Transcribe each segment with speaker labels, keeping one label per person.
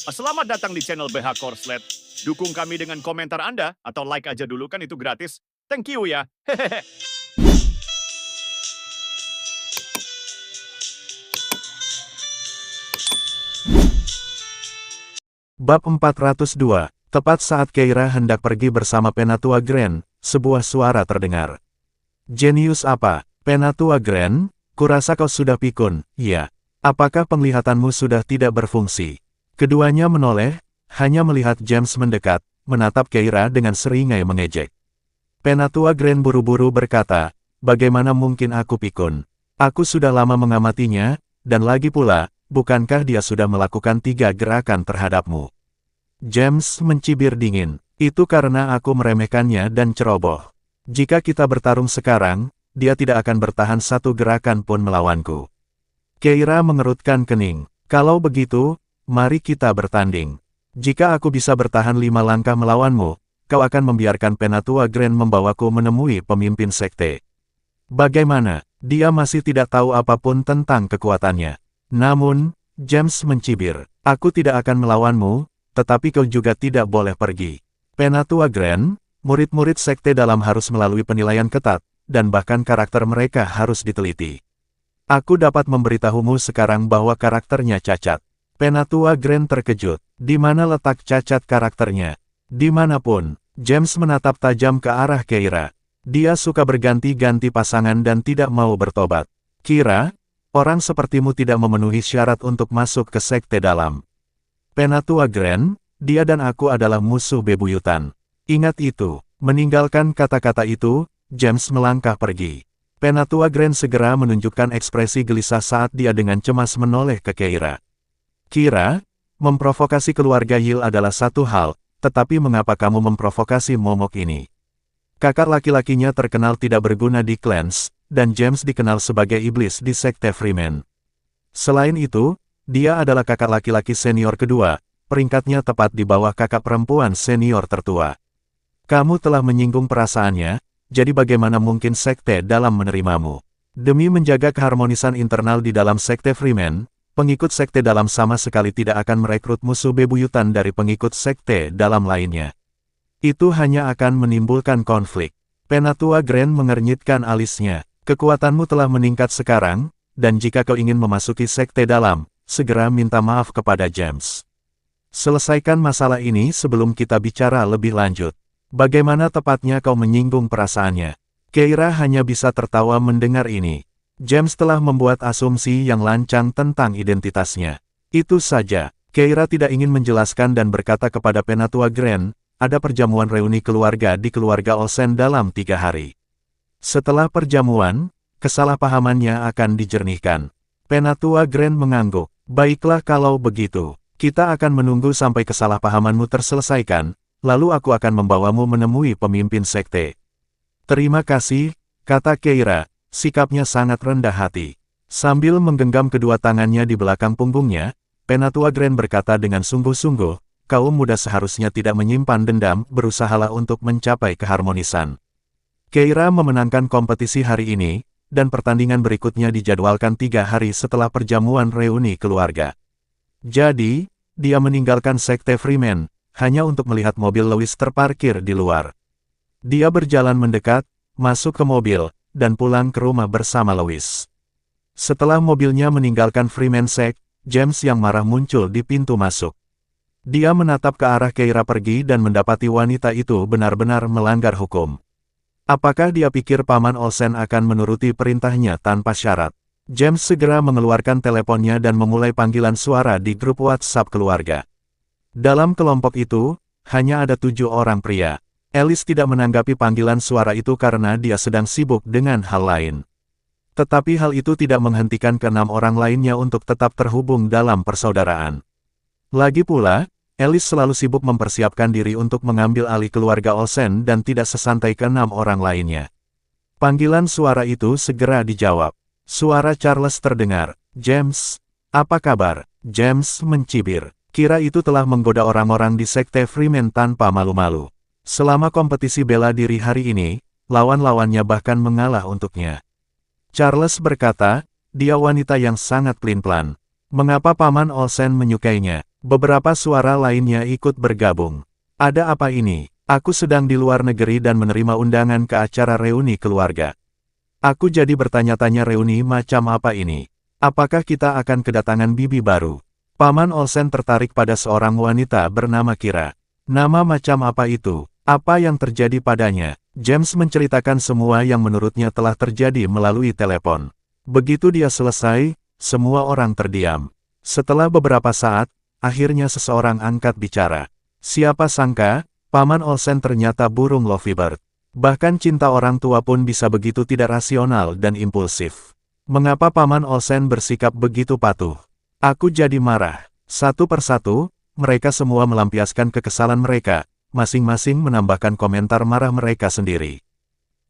Speaker 1: Selamat datang di channel BH Korslet. Dukung kami dengan komentar Anda atau like aja dulu kan itu gratis. Thank you ya. Hehehe.
Speaker 2: Bab 402, tepat saat Keira hendak pergi bersama Penatua Grand, sebuah suara terdengar. Jenius apa, Penatua Grand? Kurasa kau sudah pikun, ya. Apakah penglihatanmu sudah tidak berfungsi? Keduanya menoleh, hanya melihat James mendekat, menatap Keira dengan seringai mengejek. Penatua Grand buru-buru berkata, bagaimana mungkin aku pikun? Aku sudah lama mengamatinya, dan lagi pula, bukankah dia sudah melakukan 3 gerakan terhadapmu? James mencibir dingin. Itu karena aku meremehkannya dan ceroboh. Jika kita bertarung sekarang, dia tidak akan bertahan 1 gerakan pun melawanku. Keira mengerutkan kening. Kalau begitu, mari kita bertanding. Jika aku bisa bertahan 5 langkah melawanmu, kau akan membiarkan Penatua Grand membawaku menemui pemimpin sekte. Bagaimana? Dia masih tidak tahu apapun tentang kekuatannya. Namun, James mencibir. Aku tidak akan melawanmu, tetapi kau juga tidak boleh pergi. Penatua Grand, murid-murid sekte dalam harus melalui penilaian ketat, dan bahkan karakter mereka harus diteliti. Aku dapat memberitahumu sekarang bahwa karakternya cacat. Penatua Grand terkejut. Di mana letak cacat karakternya? Dimanapun, James menatap tajam ke arah Keira. Dia suka berganti-ganti pasangan dan tidak mau bertobat. Kira, orang sepertimu tidak memenuhi syarat untuk masuk ke sekte dalam. Penatua Grand, dia dan aku adalah musuh bebuyutan. Ingat itu. Meninggalkan kata-kata itu, James melangkah pergi. Penatua Grand segera menunjukkan ekspresi gelisah saat dia dengan cemas menoleh ke Keira. Kira, memprovokasi keluarga Yil adalah satu hal, tetapi mengapa kamu memprovokasi momok ini? Kakak laki-lakinya terkenal tidak berguna di Clans, dan James dikenal sebagai iblis di sekte Freeman. Selain itu, dia adalah kakak laki-laki senior kedua, peringkatnya tepat di bawah kakak perempuan senior tertua. Kamu telah menyinggung perasaannya, jadi bagaimana mungkin sekte dalam menerimamu? Demi menjaga keharmonisan internal di dalam sekte Freeman, pengikut sekte dalam sama sekali tidak akan merekrut musuh bebuyutan dari pengikut sekte dalam lainnya. Itu hanya akan menimbulkan konflik. Penatua Grand mengernyitkan alisnya. Kekuatanmu telah meningkat sekarang, dan jika kau ingin memasuki sekte dalam, segera minta maaf kepada James. Selesaikan masalah ini sebelum kita bicara lebih lanjut. Bagaimana tepatnya kau menyinggung perasaannya? Keira hanya bisa tertawa mendengar ini. James telah membuat asumsi yang lancang tentang identitasnya. Itu saja. Keira tidak ingin menjelaskan dan berkata kepada Penatua Grand, ada perjamuan reuni keluarga di keluarga Olsen dalam 3 hari. Setelah perjamuan, kesalahpahamannya akan dijernihkan. Penatua Grand mengangguk. Baiklah kalau begitu. Kita akan menunggu sampai kesalahpahamanmu terselesaikan, lalu aku akan membawamu menemui pemimpin sekte. Terima kasih, kata Keira, sikapnya sangat rendah hati. Sambil menggenggam kedua tangannya di belakang punggungnya, Penatua Grand berkata dengan sungguh-sungguh, kaum muda seharusnya tidak menyimpan dendam, berusahalah untuk mencapai keharmonisan. Keira memenangkan kompetisi hari ini, dan pertandingan berikutnya dijadwalkan 3 hari setelah perjamuan reuni keluarga. Jadi, dia meninggalkan sekte Freeman, hanya untuk melihat mobil Louis terparkir di luar. Dia berjalan mendekat, masuk ke mobil, dan pulang ke rumah bersama Louis. Setelah mobilnya meninggalkan Freeman Sect, James yang marah muncul di pintu masuk. Dia menatap ke arah Keira pergi dan mendapati wanita itu benar-benar melanggar hukum. Apakah dia pikir Paman Olsen akan menuruti perintahnya tanpa syarat? James segera mengeluarkan teleponnya dan memulai panggilan suara di grup WhatsApp keluarga. Dalam kelompok itu, hanya ada 7 orang pria. Alice tidak menanggapi panggilan suara itu karena dia sedang sibuk dengan hal lain. Tetapi hal itu tidak menghentikan ke-6 orang lainnya untuk tetap terhubung dalam persaudaraan. Lagi pula, Alice selalu sibuk mempersiapkan diri untuk mengambil alih keluarga Olsen dan tidak sesantai ke-6 orang lainnya. Panggilan suara itu segera dijawab. Suara Charles terdengar. James, apa kabar? James mencibir. Kira itu telah menggoda orang-orang di sekte Freeman tanpa malu-malu. Selama kompetisi bela diri hari ini, lawan-lawannya bahkan mengalah untuknya. Charles berkata, dia wanita yang sangat pelin-pelan. Mengapa Paman Olsen menyukainya? Beberapa suara lainnya ikut bergabung. Ada apa ini? Aku sedang di luar negeri dan menerima undangan ke acara reuni keluarga. Aku jadi bertanya-tanya reuni macam apa ini? Apakah kita akan kedatangan bibi baru? Paman Olsen tertarik pada seorang wanita bernama Kira. Nama macam apa itu? Apa yang terjadi padanya? James menceritakan semua yang menurutnya telah terjadi melalui telepon. Begitu dia selesai, semua orang terdiam. Setelah beberapa saat, akhirnya seseorang angkat bicara. Siapa sangka, Paman Olsen ternyata burung lovebird. Bahkan cinta orang tua pun bisa begitu tidak rasional dan impulsif. Mengapa Paman Olsen bersikap begitu patuh? Aku jadi marah. Satu persatu, mereka semua melampiaskan kekesalan mereka, masing-masing menambahkan komentar marah mereka sendiri.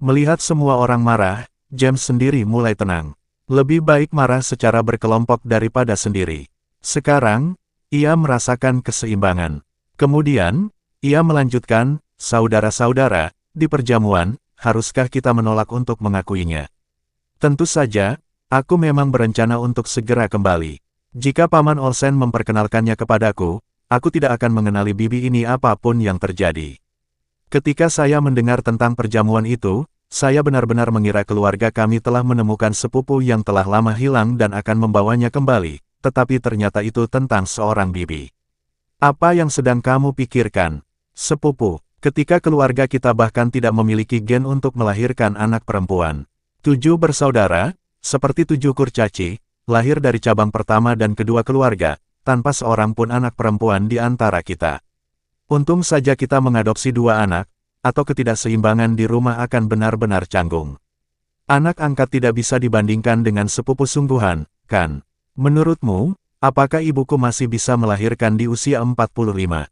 Speaker 2: Melihat semua orang marah, James sendiri mulai tenang. Lebih baik marah secara berkelompok daripada sendiri. Sekarang, ia merasakan keseimbangan. Kemudian, ia melanjutkan, saudara-saudara, di perjamuan, haruskah kita menolak untuk mengakuinya? Tentu saja, aku memang berencana untuk segera kembali. Jika Paman Olsen memperkenalkannya kepadaku, aku tidak akan mengenali bibi ini apapun yang terjadi. Ketika saya mendengar tentang perjamuan itu, saya benar-benar mengira keluarga kami telah menemukan sepupu yang telah lama hilang dan akan membawanya kembali, tetapi ternyata itu tentang seorang bibi. Apa yang sedang kamu pikirkan? Sepupu, ketika keluarga kita bahkan tidak memiliki gen untuk melahirkan anak perempuan. 7 bersaudara, seperti 7 kurcaci, lahir dari cabang pertama dan kedua keluarga, tanpa seorang pun anak perempuan di antara kita. Untung saja kita mengadopsi 2 anak, atau ketidakseimbangan di rumah akan benar-benar canggung. Anak angkat tidak bisa dibandingkan dengan sepupu sungguhan, kan? Menurutmu, apakah ibuku masih bisa melahirkan di usia 45?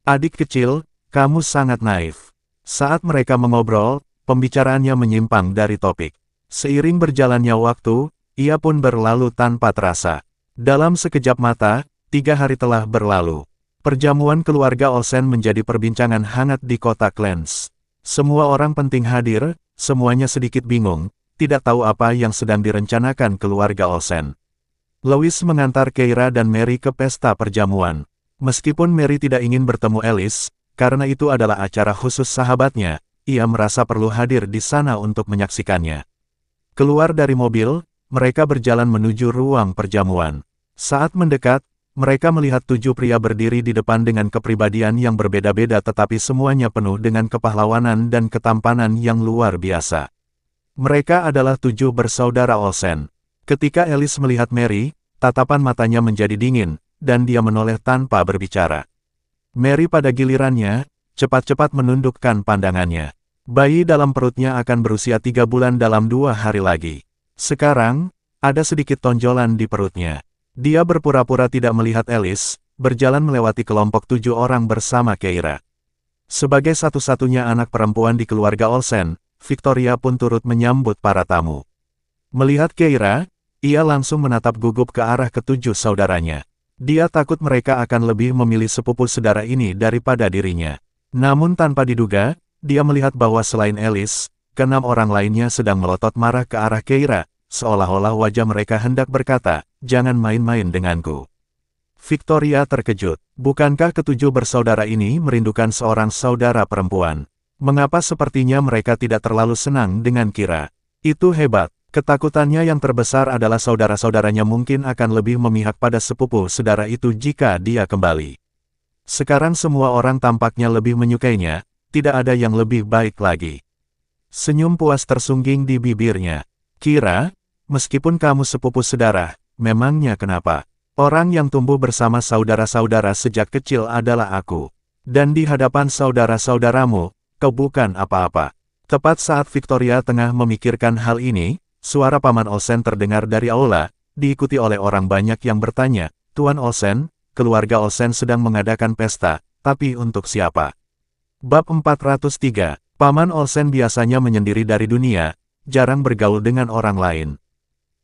Speaker 2: Adik kecil, kamu sangat naif. Saat mereka mengobrol, pembicaraannya menyimpang dari topik. Seiring berjalannya waktu, ia pun berlalu tanpa terasa. Dalam sekejap mata, 3 hari telah berlalu. Perjamuan keluarga Olsen menjadi perbincangan hangat di kota Clans. Semua orang penting hadir, semuanya sedikit bingung, tidak tahu apa yang sedang direncanakan keluarga Olsen. Louis mengantar Keira dan Mary ke pesta perjamuan. Meskipun Mary tidak ingin bertemu Alice, karena itu adalah acara khusus sahabatnya, ia merasa perlu hadir di sana untuk menyaksikannya. Keluar dari mobil, mereka berjalan menuju ruang perjamuan. Saat mendekat, mereka melihat 7 pria berdiri di depan dengan kepribadian yang berbeda-beda tetapi semuanya penuh dengan kepahlawanan dan ketampanan yang luar biasa. Mereka adalah 7 bersaudara Olsen. Ketika Alice melihat Mary, tatapan matanya menjadi dingin, dan dia menoleh tanpa berbicara. Mary pada gilirannya, cepat-cepat menundukkan pandangannya. Bayi dalam perutnya akan berusia 3 bulan dalam 2 hari lagi. Sekarang, ada sedikit tonjolan di perutnya. Dia berpura-pura tidak melihat Alice, berjalan melewati kelompok 7 orang bersama Keira. Sebagai satu-satunya anak perempuan di keluarga Olsen, Victoria pun turut menyambut para tamu. Melihat Keira, ia langsung menatap gugup ke arah ke-7 saudaranya. Dia takut mereka akan lebih memilih sepupu saudara ini daripada dirinya. Namun tanpa diduga, dia melihat bahwa selain Alice, ke-6 orang lainnya sedang melotot marah ke arah Keira, seolah-olah wajah mereka hendak berkata, jangan main-main denganku. Victoria terkejut. Bukankah ke-7 bersaudara ini merindukan seorang saudara perempuan? Mengapa sepertinya mereka tidak terlalu senang dengan Kira? Itu hebat. Ketakutannya yang terbesar adalah saudara-saudaranya mungkin akan lebih memihak pada sepupu saudara itu jika dia kembali. Sekarang semua orang tampaknya lebih menyukainya, tidak ada yang lebih baik lagi. Senyum puas tersungging di bibirnya. Kira, meskipun kamu sepupu saudara, memangnya kenapa? Orang yang tumbuh bersama saudara-saudara sejak kecil adalah aku. Dan di hadapan saudara-saudaramu, kau bukan apa-apa. Tepat saat Victoria tengah memikirkan hal ini, suara Paman Olsen terdengar dari aula, diikuti oleh orang banyak yang bertanya, Tuan Olsen, keluarga Olsen sedang mengadakan pesta, tapi untuk siapa? Bab 403, Paman Olsen biasanya menyendiri dari dunia, jarang bergaul dengan orang lain.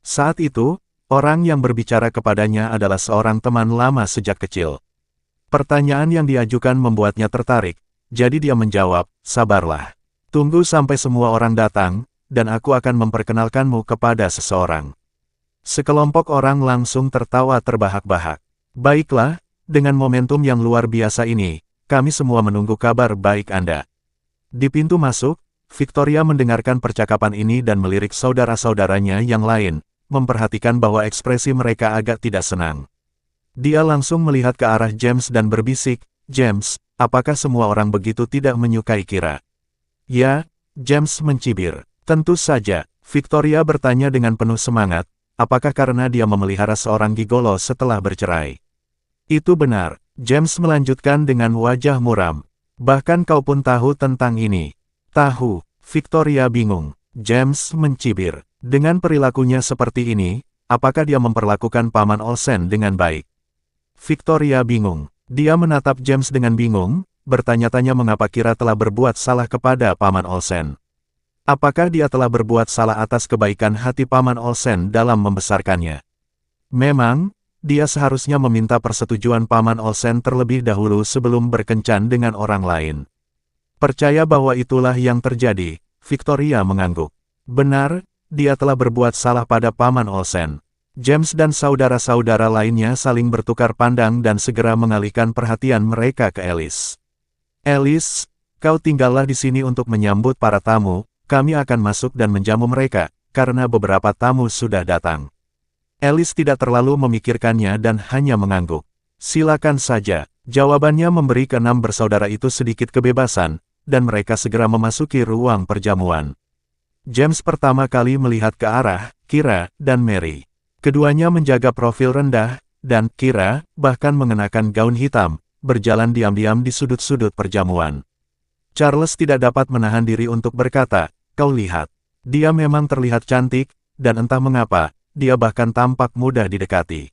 Speaker 2: Saat itu, orang yang berbicara kepadanya adalah seorang teman lama sejak kecil. Pertanyaan yang diajukan membuatnya tertarik, jadi dia menjawab, sabarlah. Tunggu sampai semua orang datang, dan aku akan memperkenalkanmu kepada seseorang. Sekelompok orang langsung tertawa terbahak-bahak. Baiklah, dengan momentum yang luar biasa ini, kami semua menunggu kabar baik Anda. Di pintu masuk, Victoria mendengarkan percakapan ini dan melirik saudara-saudaranya yang lain, memperhatikan bahwa ekspresi mereka agak tidak senang. Dia langsung melihat ke arah James dan berbisik, "James, apakah semua orang begitu tidak menyukai Kira?" "Ya," James mencibir. "Tentu saja," Victoria bertanya dengan penuh semangat, "apakah karena dia memelihara seorang gigolo setelah bercerai?" "Itu benar," James melanjutkan dengan wajah muram. "Bahkan kau pun tahu tentang ini." "Tahu," Victoria bingung. James mencibir. Dengan perilakunya seperti ini, apakah dia memperlakukan Paman Olsen dengan baik? Victoria bingung. Dia menatap James dengan bingung, bertanya-tanya mengapa Kira telah berbuat salah kepada Paman Olsen. Apakah dia telah berbuat salah atas kebaikan hati Paman Olsen dalam membesarkannya? Memang, dia seharusnya meminta persetujuan Paman Olsen terlebih dahulu sebelum berkencan dengan orang lain. Percaya bahwa itulah yang terjadi, Victoria mengangguk. Benar, dia telah berbuat salah pada Paman Olsen. James dan saudara-saudara lainnya saling bertukar pandang dan segera mengalihkan perhatian mereka ke Alice. "Alice, kau tinggallah di sini untuk menyambut para tamu, kami akan masuk dan menjamu mereka, karena beberapa tamu sudah datang." Alice tidak terlalu memikirkannya dan hanya mengangguk. "Silakan saja," jawabannya memberi keenam bersaudara itu sedikit kebebasan, dan mereka segera memasuki ruang perjamuan. James pertama kali melihat ke arah Kira dan Mary. Keduanya menjaga profil rendah, dan Kira bahkan mengenakan gaun hitam, berjalan diam-diam di sudut-sudut perjamuan. Charles tidak dapat menahan diri untuk berkata, "Kau lihat, dia memang terlihat cantik, dan entah mengapa, dia bahkan tampak mudah didekati.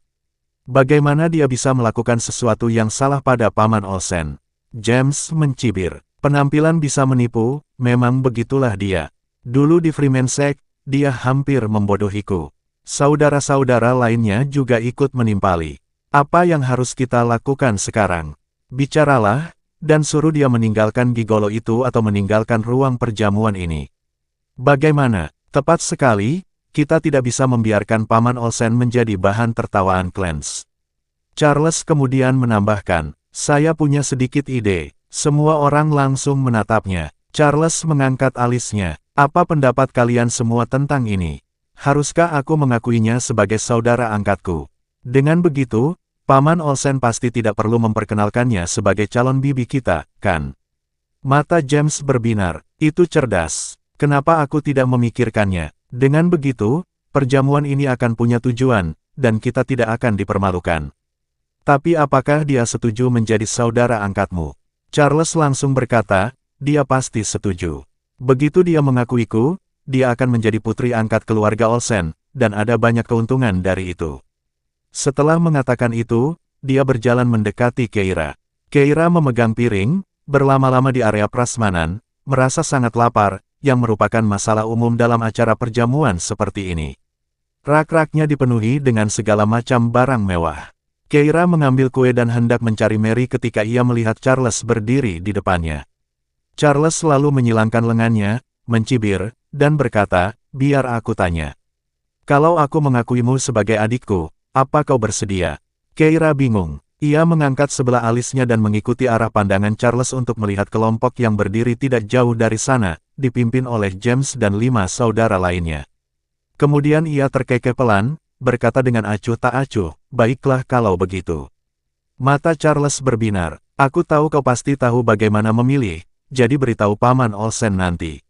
Speaker 2: Bagaimana dia bisa melakukan sesuatu yang salah pada Paman Olsen?" James mencibir. "Penampilan bisa menipu, memang begitulah dia. Dulu di Freemansek, dia hampir membodohiku." Saudara-saudara lainnya juga ikut menimpali. "Apa yang harus kita lakukan sekarang? Bicaralah, dan suruh dia meninggalkan gigolo itu atau meninggalkan ruang perjamuan ini." "Bagaimana?" "Tepat sekali, kita tidak bisa membiarkan Paman Olsen menjadi bahan tertawaan Clans." Charles kemudian menambahkan, "Saya punya sedikit ide." Semua orang langsung menatapnya. Charles mengangkat alisnya. "Apa pendapat kalian semua tentang ini? Haruskah aku mengakuinya sebagai saudara angkatku? Dengan begitu, Paman Olsen pasti tidak perlu memperkenalkannya sebagai calon bibi kita, kan?" Mata James berbinar. "Itu cerdas. Kenapa aku tidak memikirkannya? Dengan begitu, perjamuan ini akan punya tujuan, dan kita tidak akan dipermalukan." "Tapi apakah dia setuju menjadi saudara angkatmu?" Charles langsung berkata, "Dia pasti setuju. Begitu dia mengakuiku, dia akan menjadi putri angkat keluarga Olsen, dan ada banyak keuntungan dari itu." Setelah mengatakan itu, dia berjalan mendekati Keira. Keira memegang piring, berlama-lama di area prasmanan, merasa sangat lapar, yang merupakan masalah umum dalam acara perjamuan seperti ini. Rak-raknya dipenuhi dengan segala macam barang mewah. Keira mengambil kue dan hendak mencari Mary ketika ia melihat Charles berdiri di depannya. Charles selalu menyilangkan lengannya, mencibir, dan berkata, "Biar aku tanya. Kalau aku mengakuimu sebagai adikku, apa kau bersedia?" Keira bingung. Ia mengangkat sebelah alisnya dan mengikuti arah pandangan Charles untuk melihat kelompok yang berdiri tidak jauh dari sana, dipimpin oleh James dan 5 saudara lainnya. Kemudian ia terkekeh pelan, berkata dengan acuh tak acuh, "Baiklah kalau begitu." Mata Charles berbinar. "Aku tahu kau pasti tahu bagaimana memilih, jadi beritahu Paman Olsen nanti.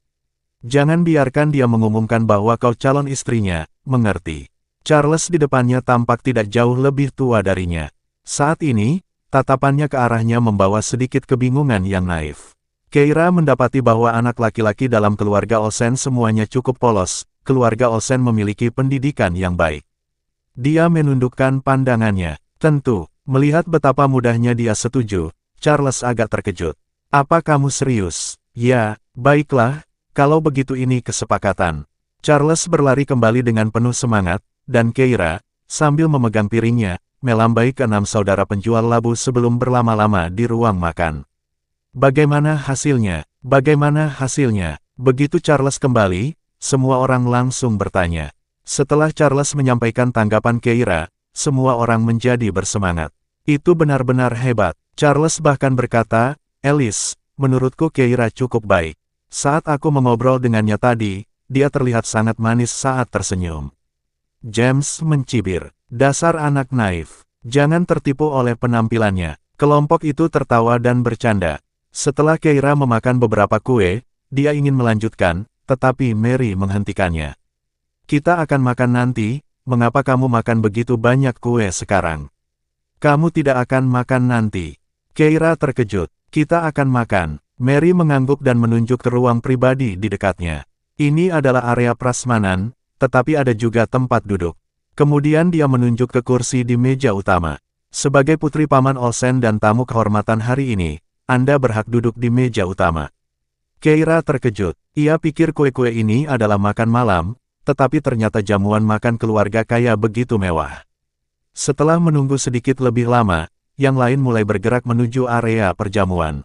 Speaker 2: Jangan biarkan dia mengumumkan bahwa kau calon istrinya, mengerti?" Charles di depannya tampak tidak jauh lebih tua darinya. Saat ini, tatapannya ke arahnya membawa sedikit kebingungan yang naif. Keira mendapati bahwa anak laki-laki dalam keluarga Olsen semuanya cukup polos, keluarga Olsen memiliki pendidikan yang baik. Dia menundukkan pandangannya. Tentu, melihat betapa mudahnya dia setuju, Charles agak terkejut. "Apa kamu serius?" "Ya, baiklah, kalau begitu ini kesepakatan." Charles berlari kembali dengan penuh semangat, dan Keira, sambil memegang piringnya, melambai ke 6 saudara penjual labu sebelum berlama-lama di ruang makan. "Bagaimana hasilnya? Bagaimana hasilnya?" Begitu Charles kembali, semua orang langsung bertanya. Setelah Charles menyampaikan tanggapan Keira, semua orang menjadi bersemangat. Itu benar-benar hebat. Charles bahkan berkata, Alice, menurutku Keira cukup baik. Saat aku mengobrol dengannya tadi, dia terlihat sangat manis saat tersenyum. James mencibir. Dasar anak naif. Jangan tertipu oleh penampilannya. Kelompok itu tertawa dan bercanda. Setelah Keira memakan beberapa kue, dia ingin melanjutkan, tetapi Mary menghentikannya. Kita akan makan nanti, mengapa kamu makan begitu banyak kue sekarang? Kamu tidak akan makan nanti. Keira terkejut. Kita akan makan. Mary mengangguk dan menunjuk ke ruang pribadi di dekatnya. Ini adalah area prasmanan, tetapi ada juga tempat duduk. Kemudian dia menunjuk ke kursi di meja utama. Sebagai putri Paman Olsen dan tamu kehormatan hari ini, Anda berhak duduk di meja utama. Keira terkejut. Ia pikir kue-kue ini adalah makan malam, tetapi ternyata jamuan makan keluarga kaya begitu mewah. Setelah menunggu sedikit lebih lama, yang lain mulai bergerak menuju area perjamuan.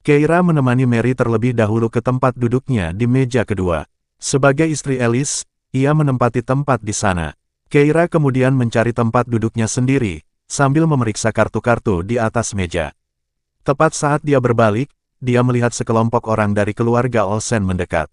Speaker 2: Keira menemani Mary terlebih dahulu ke tempat duduknya di meja kedua. Sebagai istri Alice, ia menempati tempat di sana. Keira kemudian mencari tempat duduknya sendiri, sambil memeriksa kartu-kartu di atas meja. Tepat saat dia berbalik, dia melihat sekelompok orang dari keluarga Olsen mendekat.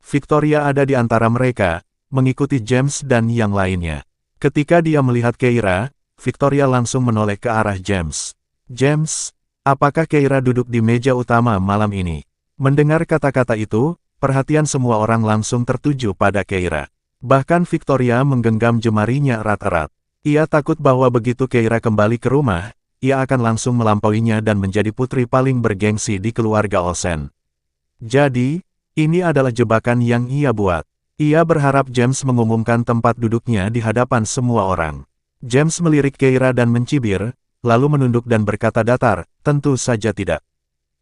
Speaker 2: Victoria ada di antara mereka, mengikuti James dan yang lainnya. Ketika dia melihat Keira, Victoria langsung menoleh ke arah James. James, apakah Keira duduk di meja utama malam ini? Mendengar kata-kata itu, perhatian semua orang langsung tertuju pada Keira. Bahkan Victoria menggenggam jemarinya erat-erat. Ia takut bahwa begitu Keira kembali ke rumah, ia akan langsung melampauinya dan menjadi putri paling bergengsi di keluarga Olsen. Jadi, ini adalah jebakan yang ia buat. Ia berharap James mengumumkan tempat duduknya di hadapan semua orang. James melirik Keira dan mencibir, lalu menunduk dan berkata datar, tentu saja tidak.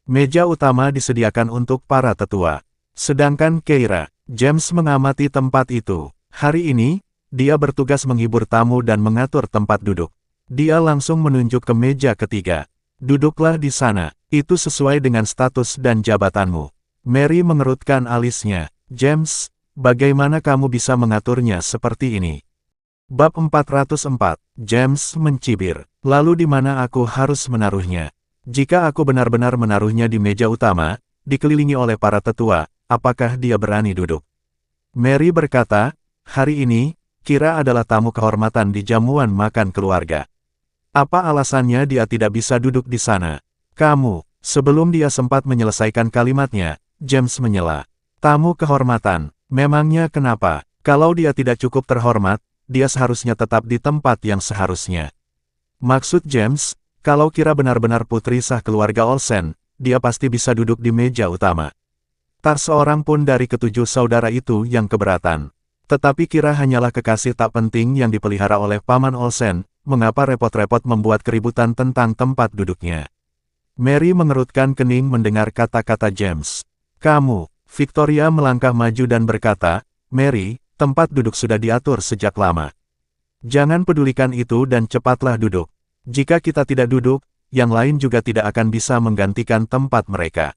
Speaker 2: Meja utama disediakan untuk para tetua. Sedangkan Keira, James mengamati tempat itu. Hari ini, dia bertugas menghibur tamu dan mengatur tempat duduk. Dia langsung menunjuk ke meja ketiga. Duduklah di sana, itu sesuai dengan status dan jabatanmu. Mary mengerutkan alisnya. James, bagaimana kamu bisa mengaturnya seperti ini? Bab 404, James mencibir. Lalu di mana aku harus menaruhnya? Jika aku benar-benar menaruhnya di meja utama, dikelilingi oleh para tetua, apakah dia berani duduk? Mary berkata, hari ini, Kira adalah tamu kehormatan di jamuan makan keluarga. Apa alasannya dia tidak bisa duduk di sana? Kamu, sebelum dia sempat menyelesaikan kalimatnya, James menyela. Tamu kehormatan, memangnya kenapa? Kalau dia tidak cukup terhormat, dia seharusnya tetap di tempat yang seharusnya. Maksud James, kalau Kira benar-benar putri sah keluarga Olsen, dia pasti bisa duduk di meja utama. Tak seorang pun dari ketujuh saudara itu yang keberatan. Tetapi Kira hanyalah kekasih tak penting yang dipelihara oleh Paman Olsen, mengapa repot-repot membuat keributan tentang tempat duduknya. Mary mengerutkan kening mendengar kata-kata James. Kamu, Victoria melangkah maju dan berkata, Mary, tempat duduk sudah diatur sejak lama. Jangan pedulikan itu dan cepatlah duduk. Jika kita tidak duduk, yang lain juga tidak akan bisa menggantikan tempat mereka.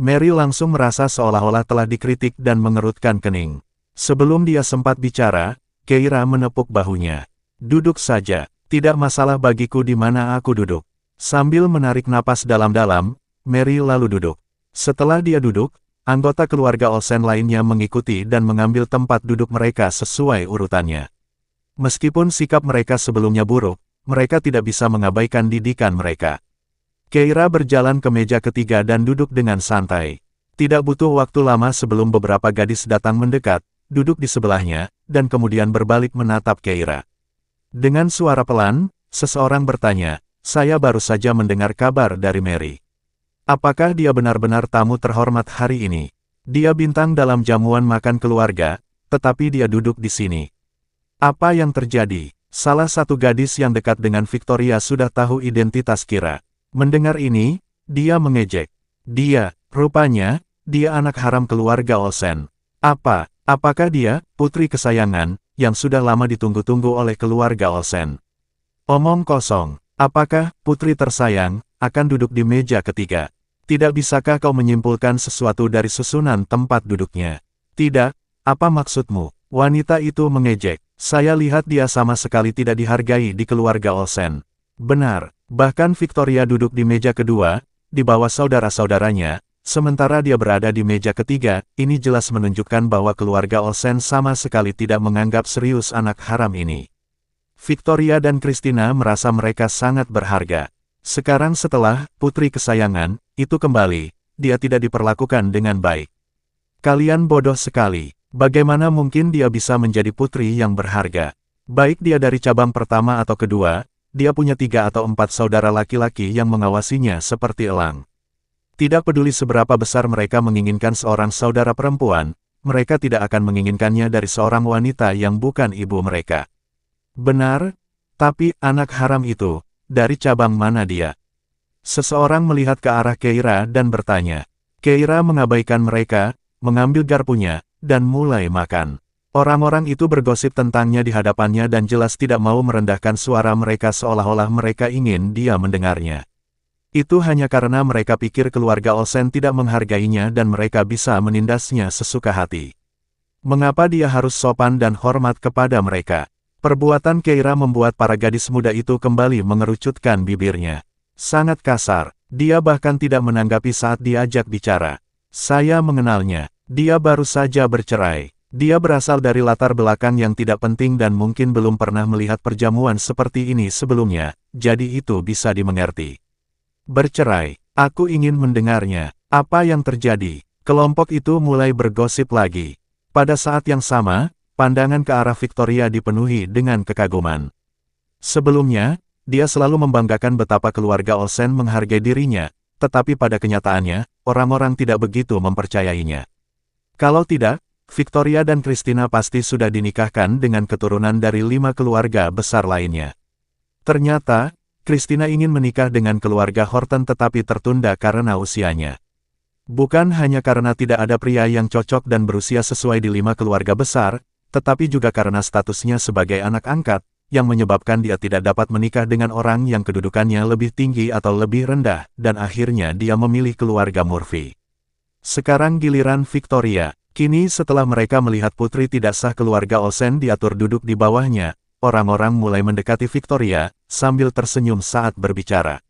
Speaker 2: Mary langsung merasa seolah-olah telah dikritik dan mengerutkan kening. Sebelum dia sempat bicara, Keira menepuk bahunya. Duduk saja, tidak masalah bagiku di mana aku duduk. Sambil menarik napas dalam-dalam, Mary lalu duduk. Setelah dia duduk, anggota keluarga Olsen lainnya mengikuti dan mengambil tempat duduk mereka sesuai urutannya. Meskipun sikap mereka sebelumnya buruk, mereka tidak bisa mengabaikan didikan mereka. Keira berjalan ke meja ketiga dan duduk dengan santai. Tidak butuh waktu lama sebelum beberapa gadis datang mendekat, duduk di sebelahnya, dan kemudian berbalik menatap Keira. Dengan suara pelan, seseorang bertanya, saya baru saja mendengar kabar dari Mary. Apakah dia benar-benar tamu terhormat hari ini? Dia bintang dalam jamuan makan keluarga, tetapi dia duduk di sini. Apa yang terjadi? Salah satu gadis yang dekat dengan Victoria sudah tahu identitas Kira. Mendengar ini, dia mengejek. Rupanya, dia anak haram keluarga Olsen. Apakah dia, putri kesayangan, yang sudah lama ditunggu-tunggu oleh keluarga Olsen? Omong kosong. Apakah, putri tersayang, akan duduk di meja ketiga? Tidak bisakah kau menyimpulkan sesuatu dari susunan tempat duduknya? Tidak, apa maksudmu? Wanita itu mengejek. Saya lihat dia sama sekali tidak dihargai di keluarga Olsen. Benar, bahkan Victoria duduk di meja kedua, di bawah saudara-saudaranya, sementara dia berada di meja ketiga. Ini jelas menunjukkan bahwa keluarga Olsen sama sekali tidak menganggap serius anak haram ini. Victoria dan Christina merasa mereka sangat berharga. Sekarang setelah putri kesayangan itu kembali, dia tidak diperlakukan dengan baik. Kalian bodoh sekali. Bagaimana mungkin dia bisa menjadi putri yang berharga? Baik dia dari cabang pertama atau kedua, dia punya 3 atau 4 saudara laki-laki yang mengawasinya seperti elang. Tidak peduli seberapa besar mereka menginginkan seorang saudara perempuan, mereka tidak akan menginginkannya dari seorang wanita yang bukan ibu mereka. Benar, tapi anak haram itu, dari cabang mana dia? Seseorang melihat ke arah Keira dan bertanya. Keira mengabaikan mereka, mengambil garpunya, dan mulai makan. Orang-orang itu bergosip tentangnya di hadapannya dan jelas tidak mau merendahkan suara mereka seolah-olah mereka ingin dia mendengarnya. Itu hanya karena mereka pikir keluarga Olsen tidak menghargainya dan mereka bisa menindasnya sesuka hati. Mengapa dia harus sopan dan hormat kepada mereka? Perbuatan Keira membuat para gadis muda itu kembali mengerucutkan bibirnya. Sangat kasar, dia bahkan tidak menanggapi saat diajak bicara. Saya mengenalnya, dia baru saja bercerai. Dia berasal dari latar belakang yang tidak penting dan mungkin belum pernah melihat perjamuan seperti ini sebelumnya, jadi itu bisa dimengerti. Bercerai, aku ingin mendengarnya. Apa yang terjadi? Kelompok itu mulai bergosip lagi. Pada saat yang sama, pandangan ke arah Victoria dipenuhi dengan kekaguman. Sebelumnya, dia selalu membanggakan betapa keluarga Olsen menghargai dirinya, tetapi pada kenyataannya, orang-orang tidak begitu mempercayainya. Kalau tidak, Victoria dan Christina pasti sudah dinikahkan dengan keturunan dari 5 keluarga besar lainnya. Ternyata, Christina ingin menikah dengan keluarga Horton tetapi tertunda karena usianya. Bukan hanya karena tidak ada pria yang cocok dan berusia sesuai di 5 keluarga besar, tetapi juga karena statusnya sebagai anak angkat, yang menyebabkan dia tidak dapat menikah dengan orang yang kedudukannya lebih tinggi atau lebih rendah, dan akhirnya dia memilih keluarga Murphy. Sekarang giliran Victoria. Kini setelah mereka melihat putri tidak sah keluarga Olsen diatur duduk di bawahnya, orang-orang mulai mendekati Victoria, sambil tersenyum saat berbicara.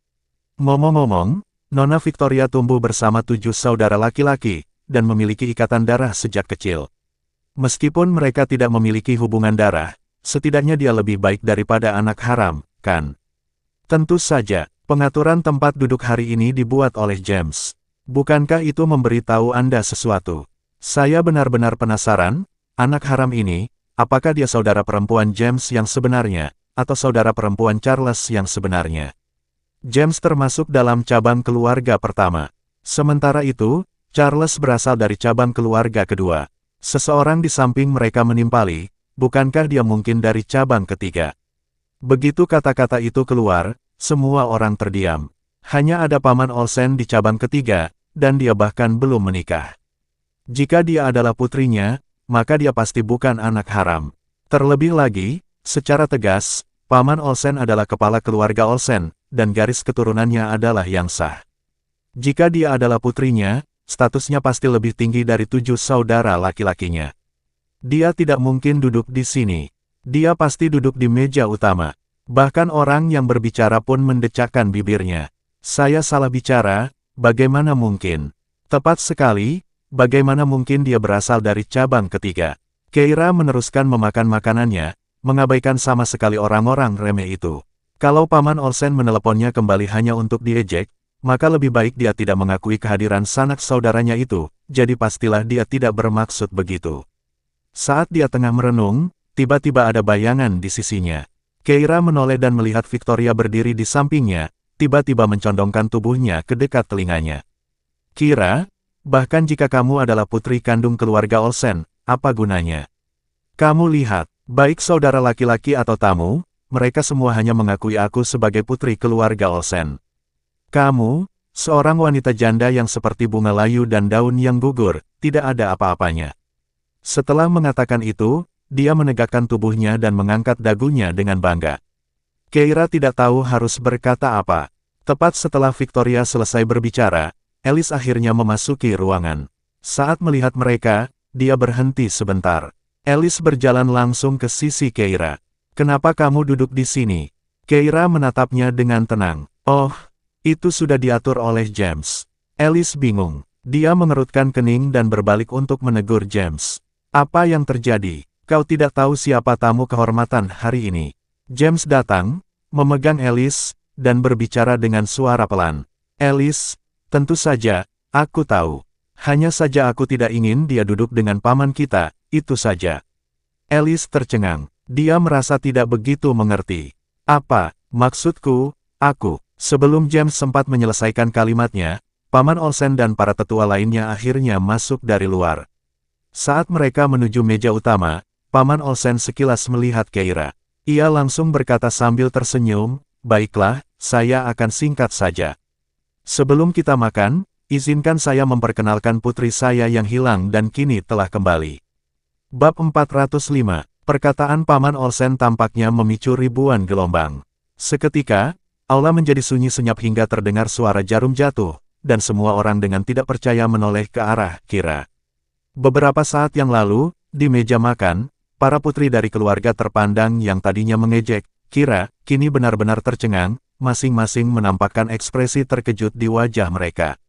Speaker 2: Ngomong-ngomong, Nona Victoria tumbuh bersama 7 saudara laki-laki, dan memiliki ikatan darah sejak kecil. Meskipun mereka tidak memiliki hubungan darah, setidaknya dia lebih baik daripada anak haram, kan? Tentu saja, pengaturan tempat duduk hari ini dibuat oleh James. Bukankah itu memberitahu Anda sesuatu? Saya benar-benar penasaran, anak haram ini, apakah dia saudara perempuan James yang sebenarnya, atau saudara perempuan Charles yang sebenarnya? James termasuk dalam cabang keluarga pertama. Sementara itu, Charles berasal dari cabang keluarga kedua. Seseorang di samping mereka menimpali, bukankah dia mungkin dari cabang ketiga? Begitu kata-kata itu keluar, semua orang terdiam. Hanya ada Paman Olsen di cabang ketiga, dan dia bahkan belum menikah. Jika dia adalah putrinya, maka dia pasti bukan anak haram. Terlebih lagi, secara tegas, Paman Olsen adalah kepala keluarga Olsen, dan garis keturunannya adalah yang sah. Jika dia adalah putrinya, statusnya pasti lebih tinggi dari 7 saudara laki-lakinya. Dia tidak mungkin duduk di sini. Dia pasti duduk di meja utama. Bahkan orang yang berbicara pun mendecakkan bibirnya. Saya salah bicara, bagaimana mungkin? Tepat sekali. Bagaimana mungkin dia berasal dari cabang ketiga? Keira meneruskan memakan makanannya, mengabaikan sama sekali orang-orang remeh itu. Kalau Paman Olsen meneleponnya kembali hanya untuk diejek, maka lebih baik dia tidak mengakui kehadiran sanak saudaranya itu, jadi pastilah dia tidak bermaksud begitu. Saat dia tengah merenung, tiba-tiba ada bayangan di sisinya. Keira menoleh dan melihat Victoria berdiri di sampingnya, tiba-tiba mencondongkan tubuhnya ke dekat telinganya. Kira, bahkan jika kamu adalah putri kandung keluarga Olsen, apa gunanya? Kamu lihat, baik saudara laki-laki atau tamu, mereka semua hanya mengakui aku sebagai putri keluarga Olsen. Kamu, seorang wanita janda yang seperti bunga layu dan daun yang gugur, tidak ada apa-apanya. Setelah mengatakan itu, dia menegakkan tubuhnya dan mengangkat dagunya dengan bangga. Keira tidak tahu harus berkata apa. Tepat setelah Victoria selesai berbicara, Alice akhirnya memasuki ruangan. Saat melihat mereka, dia berhenti sebentar. Alice berjalan langsung ke sisi Keira. Kenapa kamu duduk di sini? Keira menatapnya dengan tenang. Oh, itu sudah diatur oleh James. Alice bingung. Dia mengerutkan kening dan berbalik untuk menegur James. Apa yang terjadi? Kau tidak tahu siapa tamu kehormatan hari ini. James datang, memegang Alice, dan berbicara dengan suara pelan. Alice, tentu saja, aku tahu. Hanya saja aku tidak ingin dia duduk dengan paman kita, itu saja. Alice tercengang. Dia merasa tidak begitu mengerti. Apa, maksudku, aku. Sebelum James sempat menyelesaikan kalimatnya, Paman Olsen dan para tetua lainnya akhirnya masuk dari luar. Saat mereka menuju meja utama, Paman Olsen sekilas melihat Keira. Ia langsung berkata sambil tersenyum, "Baiklah, saya akan singkat saja. Sebelum kita makan, izinkan saya memperkenalkan putri saya yang hilang dan kini telah kembali." Bab 405, perkataan Paman Olsen tampaknya memicu ribuan gelombang. Seketika, aula menjadi sunyi senyap hingga terdengar suara jarum jatuh, dan semua orang dengan tidak percaya menoleh ke arah Keira. Beberapa saat yang lalu, di meja makan, para putri dari keluarga terpandang yang tadinya mengejek Keira, kini benar-benar tercengang, masing-masing menampakkan ekspresi terkejut di wajah mereka.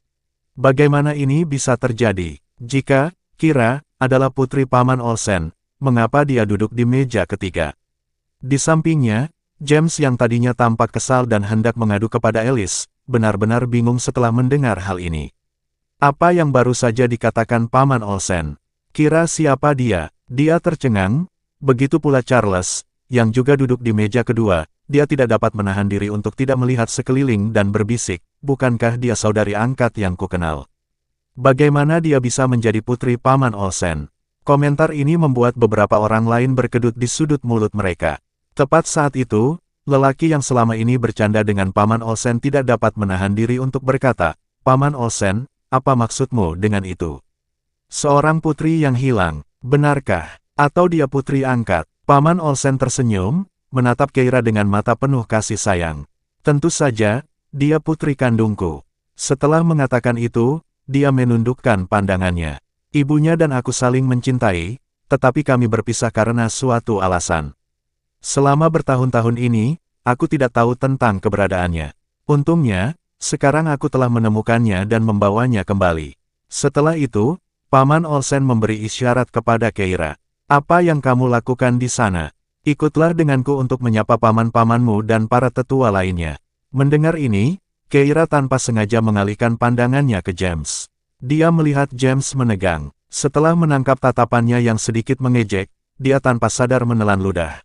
Speaker 2: Bagaimana ini bisa terjadi? Jika Keira adalah putri Paman Olsen, mengapa dia duduk di meja ketiga? Di sampingnya, James yang tadinya tampak kesal dan hendak mengadu kepada Alice, benar-benar bingung setelah mendengar hal ini. Apa yang baru saja dikatakan Paman Olsen? Kira siapa dia? Dia tercengang, begitu pula Charles, yang juga duduk di meja kedua. Dia tidak dapat menahan diri untuk tidak melihat sekeliling dan berbisik, bukankah dia saudari angkat yang kukenal? Bagaimana dia bisa menjadi putri Paman Olsen? Komentar ini membuat beberapa orang lain berkedut di sudut mulut mereka. Tepat saat itu, lelaki yang selama ini bercanda dengan Paman Olsen tidak dapat menahan diri untuk berkata, "Paman Olsen, apa maksudmu dengan itu? Seorang putri yang hilang, benarkah? Atau dia putri angkat?" Paman Olsen tersenyum, menatap Keira dengan mata penuh kasih sayang. "Tentu saja, dia putri kandungku." Setelah mengatakan itu, dia menundukkan pandangannya. "Ibunya dan aku saling mencintai, tetapi kami berpisah karena suatu alasan. Selama bertahun-tahun ini, aku tidak tahu tentang keberadaannya. Untungnya, sekarang aku telah menemukannya dan membawanya kembali." Setelah itu, Paman Olsen memberi isyarat kepada Keira. "Apa yang kamu lakukan di sana? Ikutlah denganku untuk menyapa paman-pamanmu dan para tetua lainnya." Mendengar ini, Keira tanpa sengaja mengalihkan pandangannya ke James. Dia melihat James menegang. Setelah menangkap tatapannya yang sedikit mengejek, dia tanpa sadar menelan ludah.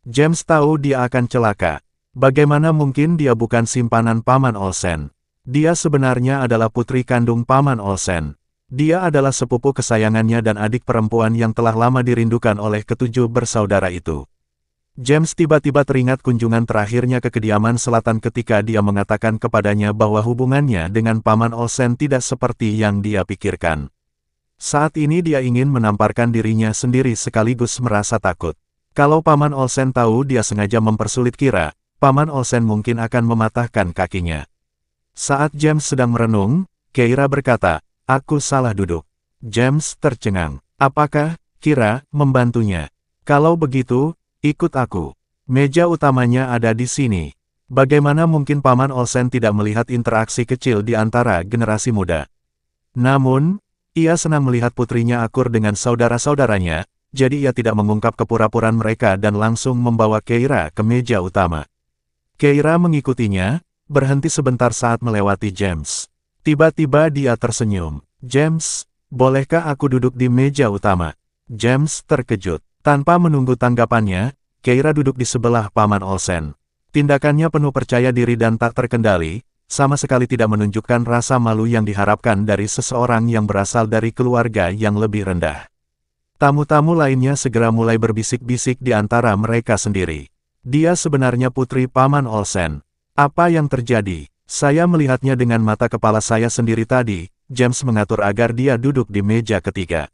Speaker 2: James tahu dia akan celaka. Bagaimana mungkin dia bukan simpanan Paman Olsen? Dia sebenarnya adalah putri kandung Paman Olsen. Dia adalah sepupu kesayangannya dan adik perempuan yang telah lama dirindukan oleh ketujuh bersaudara itu. James tiba-tiba teringat kunjungan terakhirnya ke kediaman selatan ketika dia mengatakan kepadanya bahwa hubungannya dengan Paman Olsen tidak seperti yang dia pikirkan. Saat ini dia ingin menamparkan dirinya sendiri sekaligus merasa takut. Kalau Paman Olsen tahu dia sengaja mempersulit Keira, Paman Olsen mungkin akan mematahkan kakinya. Saat James sedang merenung, Keira berkata, "Aku salah duduk." James tercengang. "Apakah Keira membantunya? Kalau begitu, ikut aku. Meja utamanya ada di sini." Bagaimana mungkin Paman Olsen tidak melihat interaksi kecil di antara generasi muda? Namun, ia senang melihat putrinya akur dengan saudara-saudaranya, jadi ia tidak mengungkap kepura-puraan mereka dan langsung membawa Keira ke meja utama. Keira mengikutinya, berhenti sebentar saat melewati James. Tiba-tiba dia tersenyum. "James, bolehkah aku duduk di meja utama?" James terkejut. Tanpa menunggu tanggapannya, Keira duduk di sebelah Paman Olsen. Tindakannya penuh percaya diri dan tak terkendali, sama sekali tidak menunjukkan rasa malu yang diharapkan dari seseorang yang berasal dari keluarga yang lebih rendah. Tamu-tamu lainnya segera mulai berbisik-bisik di antara mereka sendiri. "Dia sebenarnya putri Paman Olsen. Apa yang terjadi? Saya melihatnya dengan mata kepala saya sendiri tadi." James mengatur agar dia duduk di meja ketiga.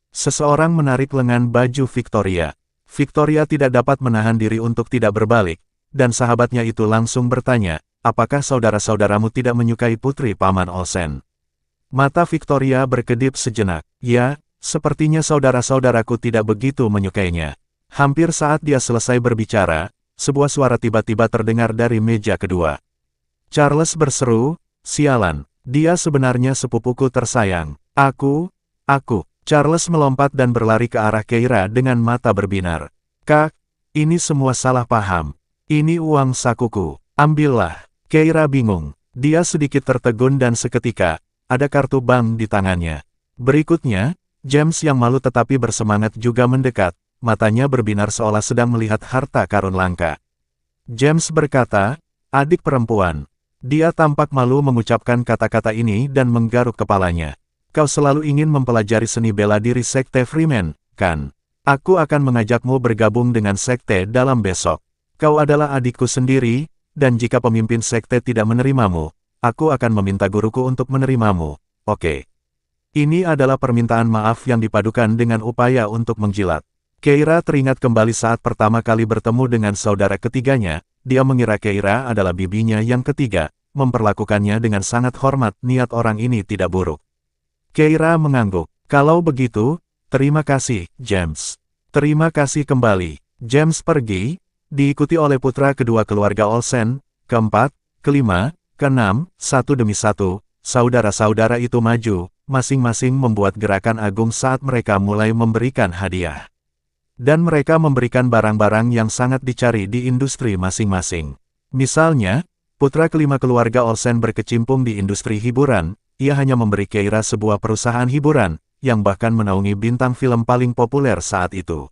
Speaker 2: Seseorang menarik lengan baju Victoria. Victoria tidak dapat menahan diri untuk tidak berbalik, dan sahabatnya itu langsung bertanya, "Apakah saudara-saudaramu tidak menyukai putri Paman Olsen?" Mata Victoria berkedip sejenak. "Ya, sepertinya saudara-saudaraku tidak begitu menyukainya." Hampir saat dia selesai berbicara, sebuah suara tiba-tiba terdengar dari meja kedua. Charles berseru, "Sialan, dia sebenarnya sepupuku tersayang. Aku. Charles melompat dan berlari ke arah Keira dengan mata berbinar. "Kak, ini semua salah paham. Ini uang sakuku. Ambillah." Keira bingung. Dia sedikit tertegun dan seketika, ada kartu bank di tangannya. Berikutnya, James yang malu tetapi bersemangat juga mendekat. Matanya berbinar seolah sedang melihat harta karun langka. James berkata, "Adik perempuan." Dia tampak malu mengucapkan kata-kata ini dan menggaruk kepalanya. "Kau selalu ingin mempelajari seni bela diri Sekte Freeman, kan? Aku akan mengajakmu bergabung dengan Sekte dalam besok. Kau adalah adikku sendiri, dan jika pemimpin Sekte tidak menerimamu, aku akan meminta guruku untuk menerimamu, oke?" Ini adalah permintaan maaf yang dipadukan dengan upaya untuk menjilat. Keira teringat kembali saat pertama kali bertemu dengan saudara ketiganya. Dia mengira Keira adalah bibinya yang ketiga, memperlakukannya dengan sangat hormat. Niat orang ini tidak buruk. Keira mengangguk. "Kalau begitu, terima kasih, James." "Terima kasih kembali." James pergi, diikuti oleh putra kedua keluarga Olsen, keempat, kelima, keenam, satu demi satu. Saudara-saudara itu maju, masing-masing membuat gerakan agung saat mereka mulai memberikan hadiah. Dan mereka memberikan barang-barang yang sangat dicari di industri masing-masing. Misalnya, putra kelima keluarga Olsen berkecimpung di industri hiburan. Ia hanya memberi Keira sebuah perusahaan hiburan, yang bahkan menaungi bintang film paling populer saat itu.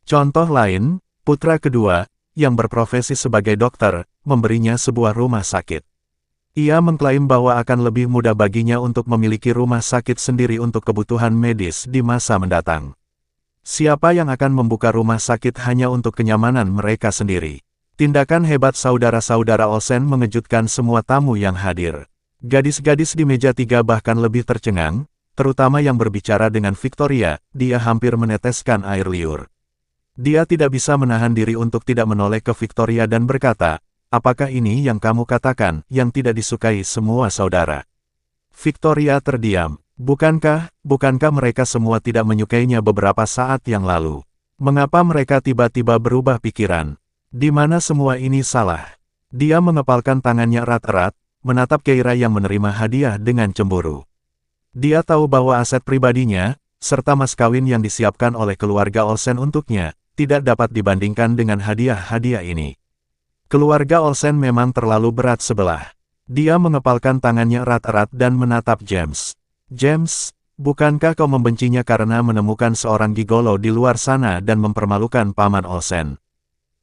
Speaker 2: Contoh lain, putra kedua, yang berprofesi sebagai dokter, memberinya sebuah rumah sakit. Ia mengklaim bahwa akan lebih mudah baginya untuk memiliki rumah sakit sendiri untuk kebutuhan medis di masa mendatang. Siapa yang akan membuka rumah sakit hanya untuk kenyamanan mereka sendiri? Tindakan hebat saudara-saudara Olsen mengejutkan semua tamu yang hadir. Gadis-gadis di meja 3 bahkan lebih tercengang, terutama yang berbicara dengan Victoria. Dia hampir meneteskan air liur. Dia tidak bisa menahan diri untuk tidak menoleh ke Victoria dan berkata, "Apakah ini yang kamu katakan, yang tidak disukai semua saudara?" Victoria terdiam. Bukankah mereka semua tidak menyukainya beberapa saat yang lalu? Mengapa mereka tiba-tiba berubah pikiran? Di mana semua ini salah? Dia mengepalkan tangannya erat-erat, menatap Keira yang menerima hadiah dengan cemburu. Dia tahu bahwa aset pribadinya, serta mas kawin yang disiapkan oleh keluarga Olsen untuknya, tidak dapat dibandingkan dengan hadiah-hadiah ini. Keluarga Olsen memang terlalu berat sebelah. Dia mengepalkan tangannya erat-erat dan menatap James. "James, bukankah kau membencinya karena menemukan seorang gigolo di luar sana dan mempermalukan paman Olsen?"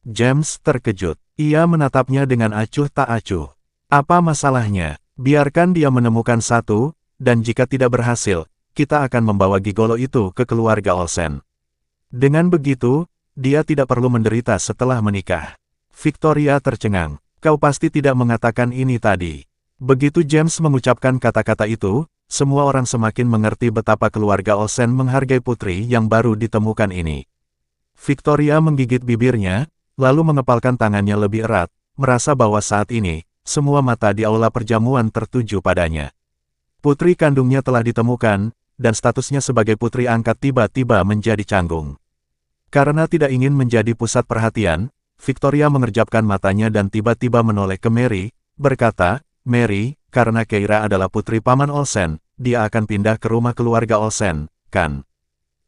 Speaker 2: James terkejut. Ia menatapnya dengan acuh tak acuh. "Apa masalahnya? Biarkan dia menemukan satu, dan jika tidak berhasil, kita akan membawa gigolo itu ke keluarga Olsen. Dengan begitu, dia tidak perlu menderita setelah menikah." Victoria tercengang. "Kau pasti tidak mengatakan ini tadi." Begitu James mengucapkan kata-kata itu, semua orang semakin mengerti betapa keluarga Olsen menghargai putri yang baru ditemukan ini. Victoria menggigit bibirnya, lalu mengepalkan tangannya lebih erat, merasa bahwa saat ini, semua mata di aula perjamuan tertuju padanya. Putri kandungnya telah ditemukan, dan statusnya sebagai putri angkat tiba-tiba menjadi canggung. Karena tidak ingin menjadi pusat perhatian, Victoria mengerjapkan matanya dan tiba-tiba menoleh ke Mary, berkata, "Mary, karena Keira adalah putri paman Olsen, dia akan pindah ke rumah keluarga Olsen, kan?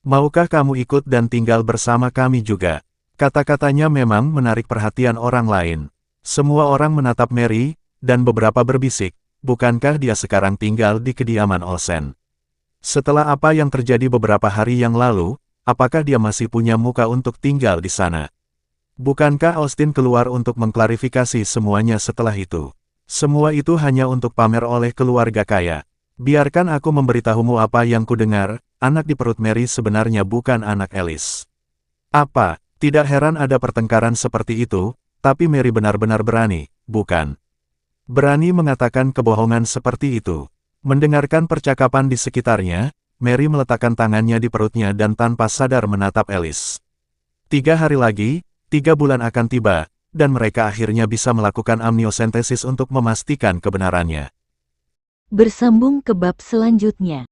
Speaker 2: Maukah kamu ikut dan tinggal bersama kami juga?" Kata-katanya memang menarik perhatian orang lain. Semua orang menatap Mary, dan beberapa berbisik, bukankah dia sekarang tinggal di kediaman Olsen? Setelah apa yang terjadi beberapa hari yang lalu, apakah dia masih punya muka untuk tinggal di sana? Bukankah Austin keluar untuk mengklarifikasi semuanya setelah itu? Semua itu hanya untuk pamer oleh keluarga kaya. Biarkan aku memberitahumu apa yang kudengar, anak di perut Mary sebenarnya bukan anak Alice. Apa? Tidak heran ada pertengkaran seperti itu, tapi Mary benar-benar berani, bukan? Berani mengatakan kebohongan seperti itu. Mendengarkan percakapan di sekitarnya, Mary meletakkan tangannya di perutnya dan tanpa sadar menatap Alice. 3 hari lagi, 3 bulan akan tiba, dan mereka akhirnya bisa melakukan amniosentesis untuk memastikan kebenarannya.
Speaker 3: Bersambung ke bab selanjutnya.